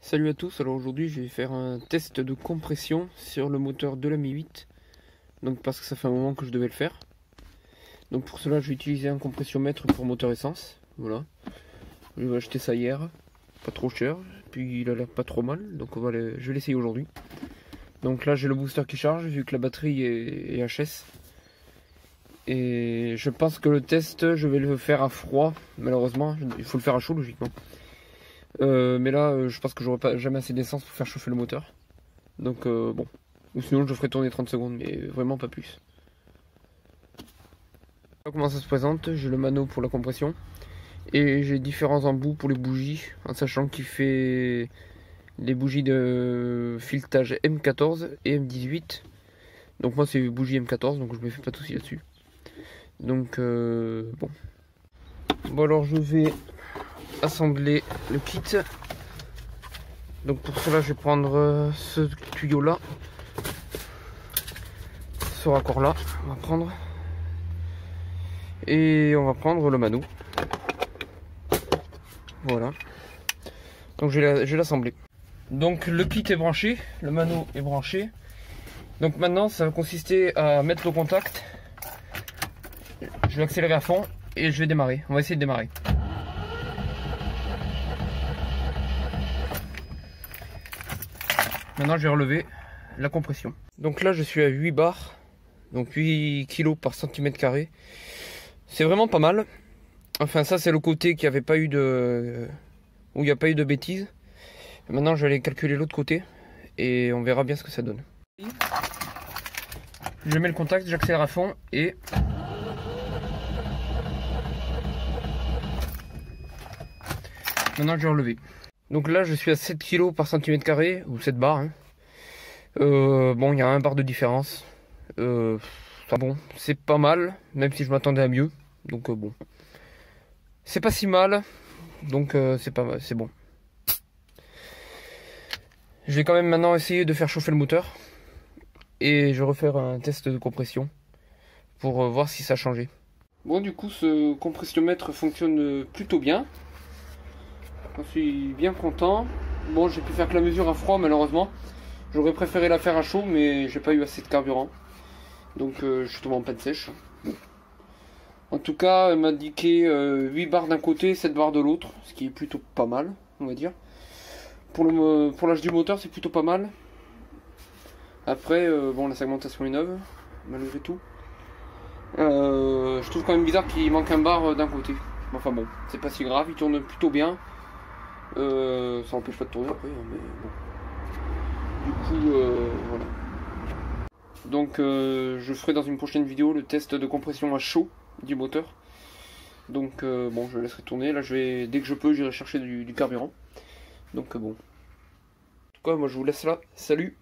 Salut à tous, alors aujourd'hui je vais faire un test de compression sur le moteur de la Mi 8. Donc parce que ça fait un moment que je devais le faire. Donc pour cela je vais utiliser un compressiomètre pour moteur essence. Voilà. Je vais acheter ça hier, pas trop cher, puis il a l'air pas trop mal, donc je vais l'essayer aujourd'hui. Donc là j'ai le booster qui charge vu que la batterie est HS. Et je pense que le test je vais le faire à froid, malheureusement, il faut le faire à chaud logiquement. Mais là, je pense que j'aurai pas jamais assez d'essence pour faire chauffer le moteur. Donc bon. Ou sinon je ferai tourner 30 secondes, mais vraiment pas plus. Voilà comment ça se présente. J'ai le mano pour la compression. Et j'ai différents embouts pour les bougies. En sachant qu'il fait les bougies de filetage M14 et M18. Donc moi c'est bougie M14, donc je me fais pas de soucis là-dessus. Donc bon. Bon alors je vais assembler le kit. Donc pour cela je vais prendre ce tuyau là, ce raccord là on va prendre, et on va prendre le mano. Voilà, donc je vais l'assembler. Donc le kit est branché, le mano est branché. Donc maintenant ça va consister à mettre le contact. Je vais accélérer à fond et je vais démarrer, on va essayer de démarrer. Maintenant je vais relever la compression. Donc là je suis à 8 bars, donc 8 kg par centimètre carré. C'est vraiment pas mal. Enfin ça c'est le côté qui avait pas eu de... où il n'y a pas eu de bêtises. Maintenant je vais aller calculer l'autre côté et on verra bien ce que ça donne. Je mets le contact, j'accélère à fond et... Maintenant je vais relever. Donc là je suis à 7 kg par centimètre carré, ou 7 bars. Hein. Bon, il y a 1 bar de différence. Bon, c'est pas mal, même si je m'attendais à mieux. Donc bon, c'est pas si mal. Donc c'est pas mal, c'est bon. Je vais quand même maintenant essayer de faire chauffer le moteur. Et je vais refaire un test de compression pour voir si ça a changé. Bon, du coup, ce compressiomètre fonctionne plutôt bien. J'en suis bien content. Bon, j'ai pu faire que la mesure à froid malheureusement. J'aurais préféré la faire à chaud, mais j'ai pas eu assez de carburant. Donc je suis tombé en panne sèche. Bon. En tout cas, elle m'a indiqué 8 barres d'un côté, 7 barres de l'autre. Ce qui est plutôt pas mal, on va dire. Pour l'âge du moteur, c'est plutôt pas mal. Après, bon, la segmentation est neuve, malgré tout. Je trouve quand même bizarre qu'il manque un bar d'un côté. Enfin bon, c'est pas si grave, il tourne plutôt bien. Ça empêche pas de tourner après, mais bon. Du coup, voilà. Donc, je ferai dans une prochaine vidéo le test de compression à chaud du moteur. Donc, bon, je laisserai tourner. Là, dès que je peux, j'irai chercher du carburant. Donc, bon. En tout cas, moi, je vous laisse là. Salut!